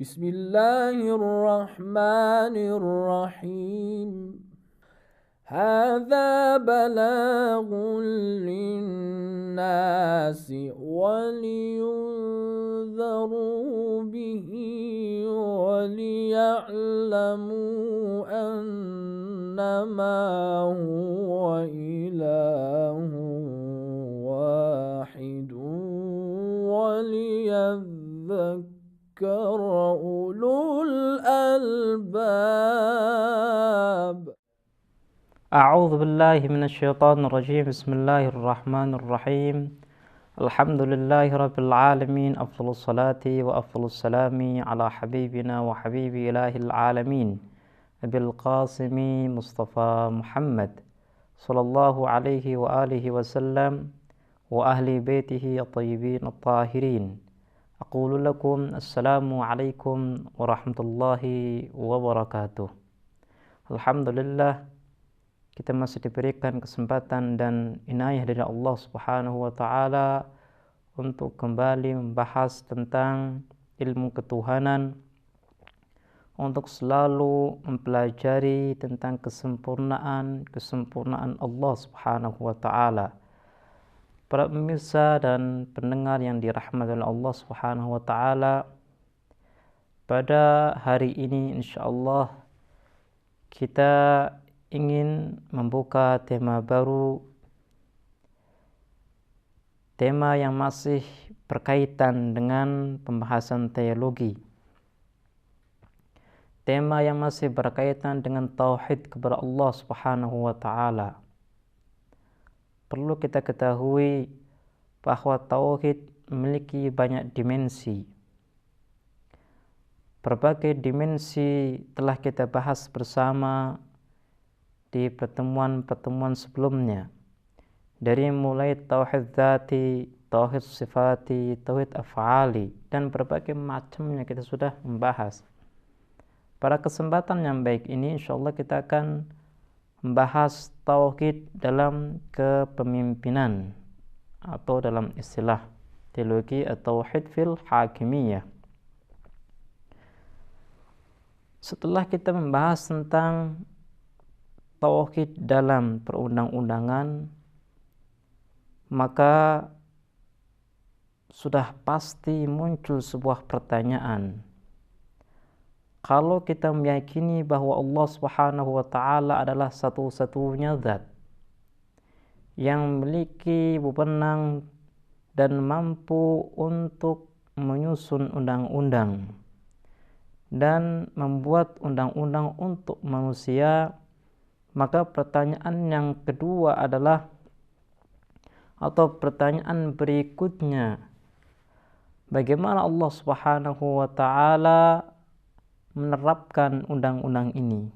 Bismillahirrahmanirrahim. Hadza balaghun linnasi waliyunzaru bihi waliya'lamu annama huwa ilahun wahidun waliyadhakkar ulul albab. أعوذ بالله من الشيطان الرجيم. بسم الله الرحمن الرحيم. الحمد لله رب العالمين. أفضل الصلاة وأفضل السلام على حبيبنا وحبيب إله العالمين أبي القاسم مصطفى محمد صلى الله عليه وآله وسلم وأهل بيته الطيبين الطاهرين. أقول لكم السلام عليكم ورحمة الله وبركاته. Alhamdulillah, kita masih diberikan kesempatan dan inayah dari Allah Subhanahu wa taala untuk kembali membahas tentang ilmu ketuhanan, untuk selalu mempelajari tentang kesempurnaan Allah Subhanahu wa taala. Para pemirsa dan pendengar yang dirahmati oleh Allah Subhanahu wa taala, pada hari ini insyaallah kita ingin membuka tema baru, tema yang masih berkaitan dengan pembahasan teologi, tema yang masih berkaitan dengan tauhid kepada Allah Subhanahu wa taala. Perlu kita ketahui bahwa tauhid memiliki banyak dimensi. Berbagai dimensi telah kita bahas bersama di pertemuan-pertemuan sebelumnya, dari mulai tauhid dzati, tauhid sifati, tauhid af'ali, dan berbagai macamnya kita sudah membahas. Pada kesempatan yang baik ini insyaallah kita akan membahas tauhid dalam kepemimpinan, atau dalam istilah teologi at-tauhid fil hakimiyah. Setelah kita membahas tentang tauhid dalam perundang-undangan, maka sudah pasti muncul sebuah pertanyaan. Kalau kita meyakini bahwa Allah Subhanahu wa taala adalah satu-satunya zat yang memiliki wewenang dan mampu untuk menyusun undang-undang dan membuat undang-undang untuk manusia, maka pertanyaan yang kedua adalah, atau pertanyaan berikutnya, bagaimana Allah Subhanahu wa taala menerapkan undang-undang ini?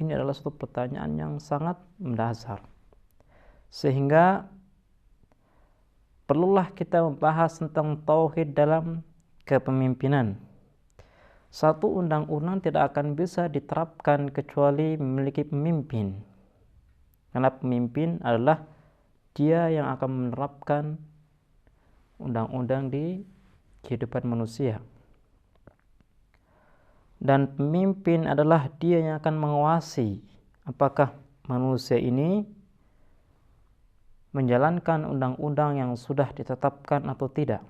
Ini adalah satu pertanyaan yang sangat mendasar, sehingga perlulah kita membahas tentang tauhid dalam kepemimpinan. Satu undang-undang tidak akan bisa diterapkan kecuali memiliki pemimpin, karena pemimpin adalah dia yang akan menerapkan undang-undang di kehidupan manusia, dan pemimpin adalah dia yang akan mengawasi apakah manusia ini menjalankan undang-undang yang sudah ditetapkan atau tidak.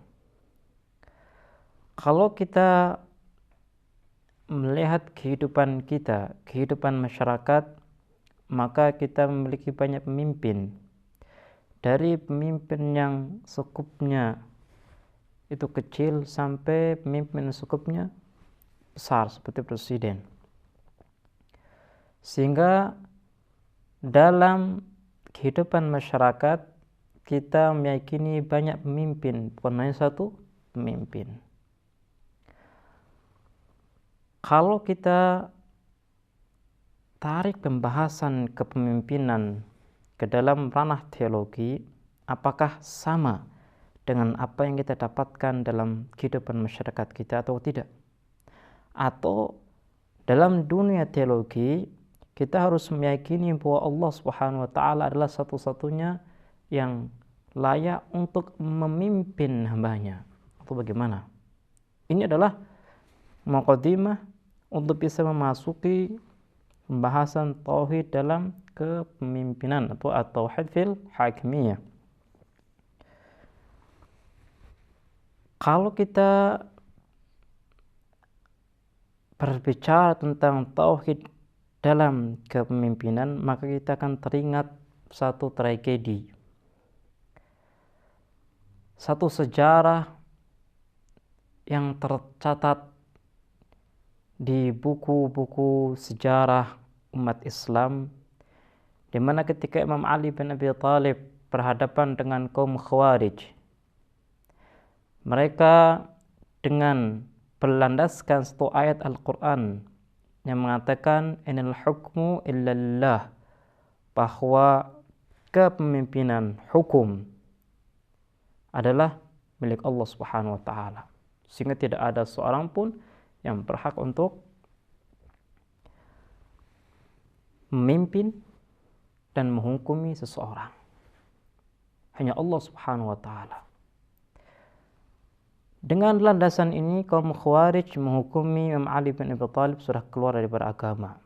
Kalau kita melihat kehidupan kita, kehidupan masyarakat, maka kita memiliki banyak pemimpin. Dari pemimpin yang sekupnya itu kecil sampai pemimpin yang sekupnya besar seperti presiden. Sehingga dalam kehidupan masyarakat kita meyakini banyak pemimpin, bukan hanya satu pemimpin. Kalau kita tarik pembahasan kepemimpinan ke dalam ranah teologi, apakah sama dengan apa yang kita dapatkan dalam kehidupan masyarakat kita atau tidak? Atau dalam dunia teologi kita harus meyakini bahwa Allah Subhanahu wa taala adalah satu-satunya yang layak untuk memimpin hambanya, atau bagaimana? Ini adalah muqaddimah untuk bisa memasuki pembahasan tauhid dalam kepemimpinan atau at-tauhid fil hakimiyah. Kalau kita berbicara tentang tauhid dalam kepemimpinan, maka kita akan teringat satu tragedi, satu sejarah yang tercatat di buku-buku sejarah umat Islam, di mana ketika Imam Ali bin Abi Thalib berhadapan dengan kaum Khawarij, mereka dengan berlandaskan satu ayat Al-Quran yang mengatakan inal hukmu illallah, bahwa kepemimpinan hukum adalah milik Allah Subhanahu wa taala, sehingga tidak ada seorang pun yang berhak untuk memimpin dan menghukumi seseorang. Hanya Allah Subhanahu wa taala. Dengan landasan ini kaum Khawarij menghukumi Imam Ali bin Abi Thalib sudah keluar dari beragama.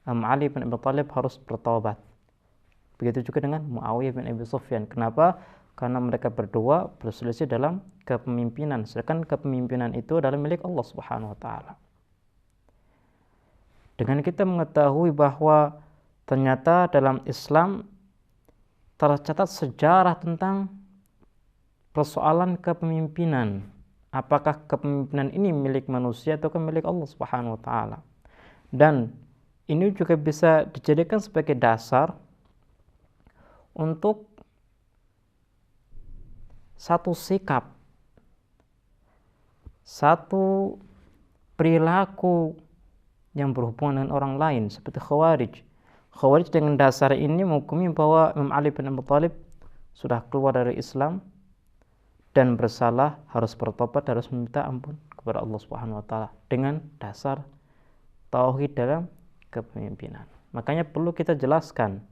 Imam Ali bin Abi Thalib harus bertaubat. Begitu juga dengan Muawiyah bin Abi Sufyan. Kenapa? Karena mereka berdua berselisih dalam kepemimpinan, sedangkan kepemimpinan itu adalah milik Allah Subhanahu wa taala. Dengan kita mengetahui bahwa ternyata dalam Islam tercatat sejarah tentang persoalan kepemimpinan. Apakah kepemimpinan ini milik manusia atau milik Allah Subhanahu wa taala? Dan ini juga bisa dijadikan sebagai dasar untuk satu sikap, satu perilaku yang berhubungan dengan orang lain seperti Khawarij. Khawarij dengan dasar ini menghukumi bahwa Imam Ali bin Abi Thalib sudah keluar dari Islam dan bersalah, harus bertobat, harus meminta ampun kepada Allah Subhanahu wa taala dengan dasar tauhid dalam kepemimpinan. Makanya perlu kita jelaskan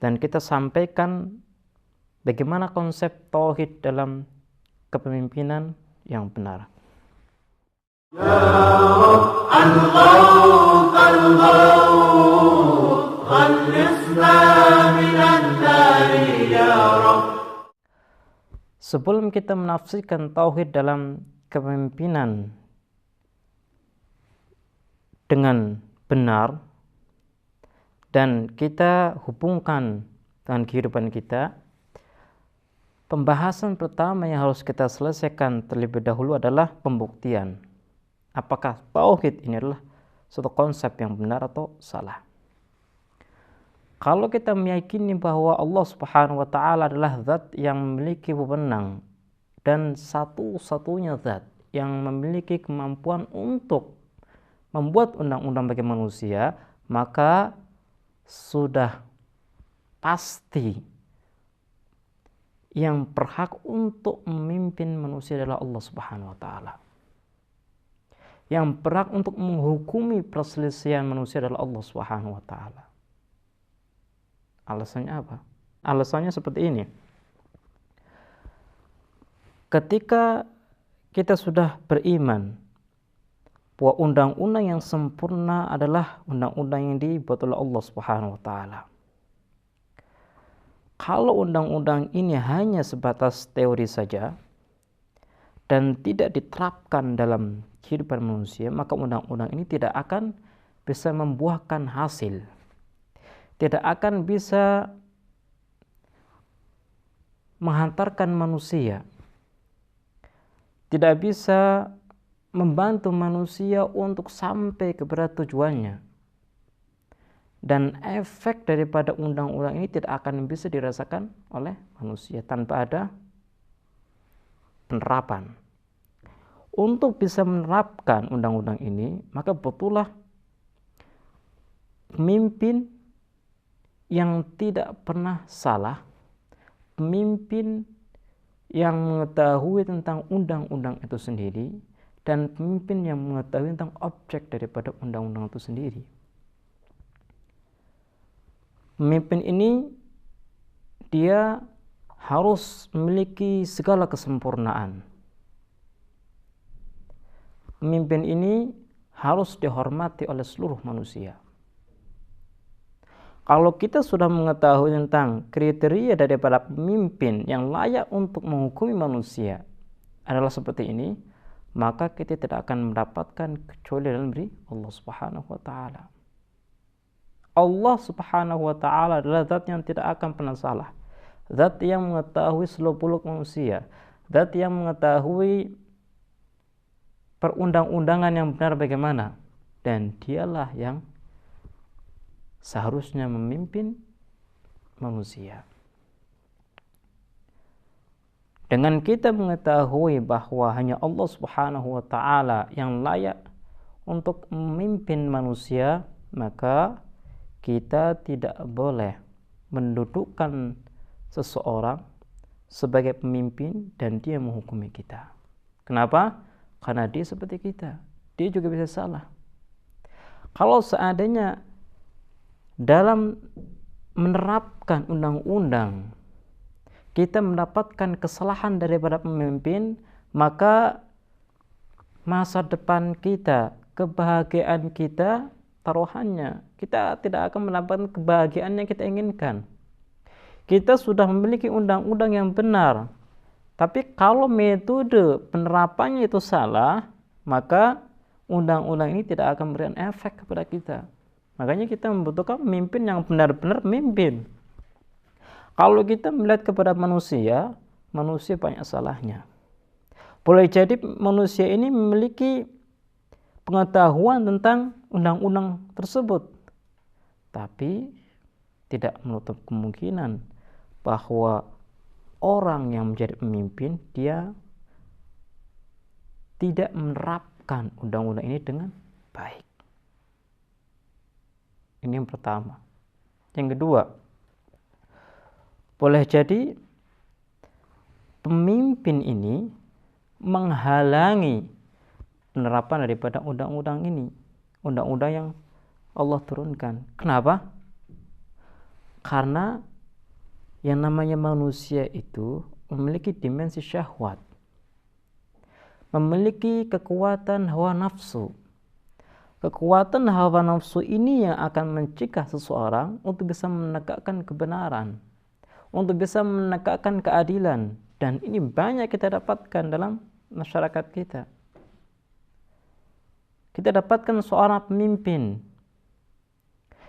dan kita sampaikan bagaimana konsep tauhid dalam kepemimpinan yang benar. Ya Rabb, al-Ghawth, al-Ghawth, khallisna minan nari ya Rabb. Sebelum kita menafsirkan tauhid dalam kepemimpinan dengan benar dan kita hubungkan dengan kehidupan kita, pembahasan pertama yang harus kita selesaikan terlebih dahulu adalah pembuktian. Apakah tauhid ini adalah suatu konsep yang benar atau salah? Kalau kita meyakini bahwa Allah Subhanahu wa taala adalah zat yang memiliki wewenang dan satu-satunya zat yang memiliki kemampuan untuk membuat undang-undang bagi manusia, maka sudah pasti yang berhak untuk memimpin manusia adalah Allah Subhanahu wa taala. Yang berhak untuk menghukumi perselisihan manusia adalah Allah Subhanahu wa taala. Alasannya apa? Alasannya seperti ini. Ketika kita sudah beriman bahwa undang-undang yang sempurna adalah undang-undang yang dibuat oleh Allah Subhanahu wa taala. Kalau undang-undang ini hanya sebatas teori saja dan tidak diterapkan dalam kehidupan manusia, maka undang-undang ini tidak akan bisa membuahkan hasil. Tidak akan bisa menghantarkan manusia, tidak bisa membantu manusia untuk sampai kepada tujuannya, dan efek daripada undang-undang ini tidak akan bisa dirasakan oleh manusia tanpa ada penerapan. Untuk bisa menerapkan undang-undang ini, maka betullah pemimpin yang tidak pernah salah, pemimpin yang mengetahui tentang undang-undang itu sendiri, dan pemimpin yang mengetahui tentang objek daripada undang-undang itu sendiri. Pemimpin ini dia harus memiliki segala kesempurnaan. pemimpin ini harus dihormati oleh seluruh manusia. Kalau kita sudah mengetahui tentang kriteria daripada pemimpin yang layak untuk menghukumi manusia adalah seperti ini, maka kita tidak akan mendapatkan kecuali dalam diri Allah Subhanahu wa taala. Allah Subhanahu wa taala adalah zat yang tidak akan pernah salah. Zat yang mengetahui seluk-beluk manusia, zat yang mengetahui perundang-undangan yang benar bagaimana, dan dialah yang seharusnya memimpin manusia. Dengan kita mengetahui bahwa hanya Allah Subhanahu wa taala yang layak untuk memimpin manusia, maka kita tidak boleh mendudukkan seseorang sebagai pemimpin dan dia menghukumi kita. Kenapa? Karena dia seperti kita. Dia juga bisa salah. Kalau seandainya dalam menerapkan undang-undang kita mendapatkan kesalahan daripada pemimpin, maka masa depan kita, kebahagiaan kita, taruhannya kita tidak akan mendapatkan kebahagiaan yang kita inginkan. Kita sudah memiliki undang-undang yang benar, tapi kalau metode penerapannya itu salah, maka undang-undang ini tidak akan memberikan efek kepada kita. Makanya kita membutuhkan pemimpin yang benar-benar memimpin. Kalau kita melihat kepada manusia, manusia banyak salahnya. Boleh jadi manusia ini memiliki pengetahuan tentang undang-undang tersebut, tapi tidak menutup kemungkinan bahwa orang yang menjadi pemimpin dia tidak menerapkan undang-undang ini dengan baik. Ini yang pertama. Yang kedua, boleh jadi pemimpin ini menghalangi penerapan daripada undang-undang ini, undang-undang yang Allah turunkan. Kenapa? Karena yang namanya manusia itu memiliki dimensi syahwat, memiliki kekuatan hawa nafsu. Kekuatan hawa nafsu ini yang akan mencegah seseorang untuk bisa menegakkan kebenaran, untuk bisa menegakkan keadilan. Dan ini banyak kita dapatkan dalam masyarakat kita. Kita dapatkan seorang pemimpin,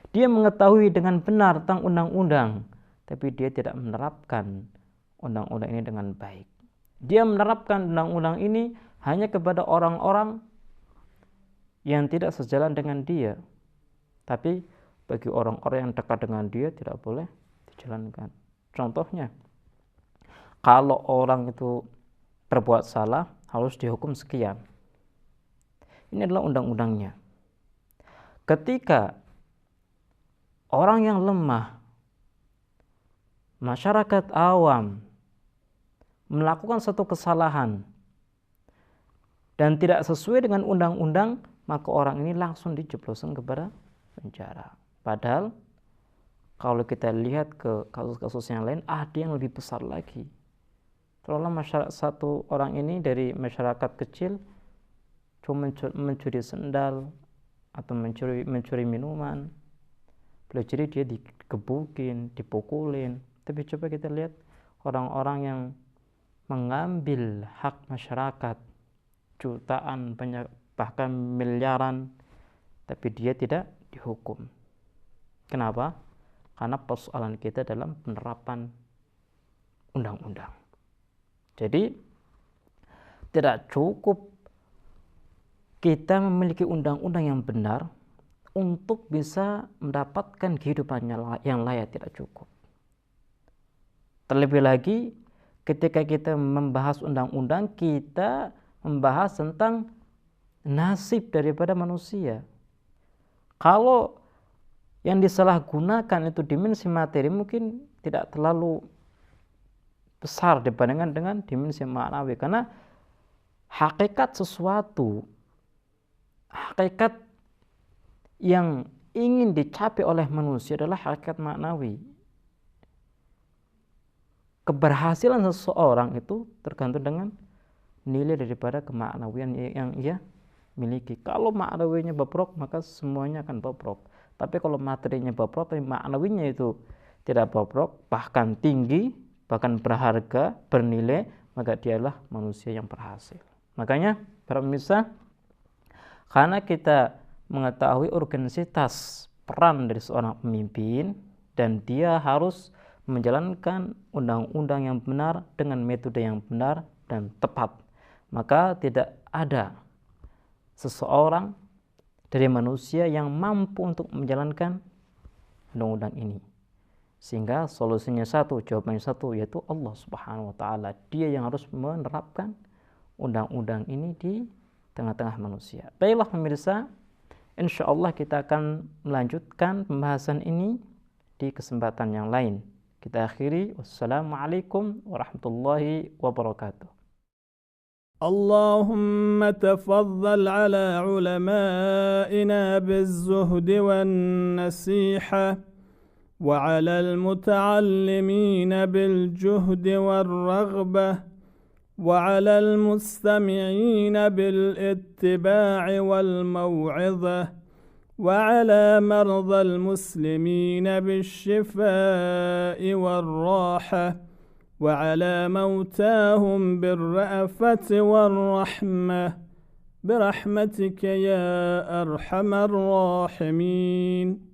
dia mengetahui dengan benar tentang undang-undang, tapi dia tidak menerapkan undang-undang ini dengan baik. Dia menerapkan undang-undang ini hanya kepada orang-orang yang tidak sejalan dengan dia, tapi bagi orang-orang yang dekat dengan dia tidak boleh dijalankan. Contohnya, kalau orang itu berbuat salah harus dihukum sekian. Ini adalah undang-undangnya. Ketika orang yang lemah, masyarakat awam melakukan satu kesalahan dan tidak sesuai dengan undang-undang, maka orang ini langsung dijebloskan kepada penjara. Padahal kalau kita lihat ke kasus-kasus yang lain, ada yang lebih besar lagi. Kalau satu orang ini dari masyarakat kecil cuma mencuri sendal atau mencuri minuman, boleh jadi dia dikebukin, dipukulin. Tapi coba kita lihat orang-orang yang mengambil hak masyarakat jutaan, banyak bahkan miliaran, tapi dia tidak dihukum. Kenapa? Karena persoalan kita dalam penerapan undang-undang. Jadi tidak cukup kita memiliki undang-undang yang benar untuk bisa mendapatkan kehidupan yang layak, tidak cukup. Terlebih lagi ketika kita membahas undang-undang, kita membahas tentang nasib daripada manusia. Kalau yang disalahgunakan itu dimensi materi mungkin tidak terlalu besar dibandingkan dengan dimensi maknawi, karena hakikat sesuatu, hakikat yang ingin dicapai oleh manusia adalah hakikat maknawi. Keberhasilan seseorang itu tergantung dengan nilai daripada kemaknawian yang ia miliki. Kalau ma'nawinya bobrok, maka semuanya akan bobrok. Tapi kalau materinya bobrok, tapi ma'nawinya itu tidak bobrok, bahkan tinggi, bahkan berharga, bernilai, maka dialah manusia yang berhasil. Makanya para pemirsa, karena kita mengetahui urgensitas peran dari seorang pemimpin dan dia harus menjalankan undang-undang yang benar dengan metode yang benar dan tepat, maka tidak ada seseorang dari manusia yang mampu untuk menjalankan undang-undang ini. Sehingga solusinya satu, jawabannya satu, yaitu Allah Subhanahu wa Ta'ala. Dia yang harus menerapkan undang-undang ini di tengah-tengah manusia. Baiklah pemirsa, insya Allah kita akan melanjutkan pembahasan ini di kesempatan yang lain. Kita akhiri. Wassalamualaikum warahmatullahi wabarakatuh. اللهم تفضل على علمائنا بالزهد والنصيحة وعلى المتعلمين بالجهد والرغبة وعلى المستمعين بالاتباع والموعظة وعلى مرضى المسلمين بالشفاء والراحة وعلى موتاهم بالرأفة والرحمة برحمتك يا أرحم الراحمين.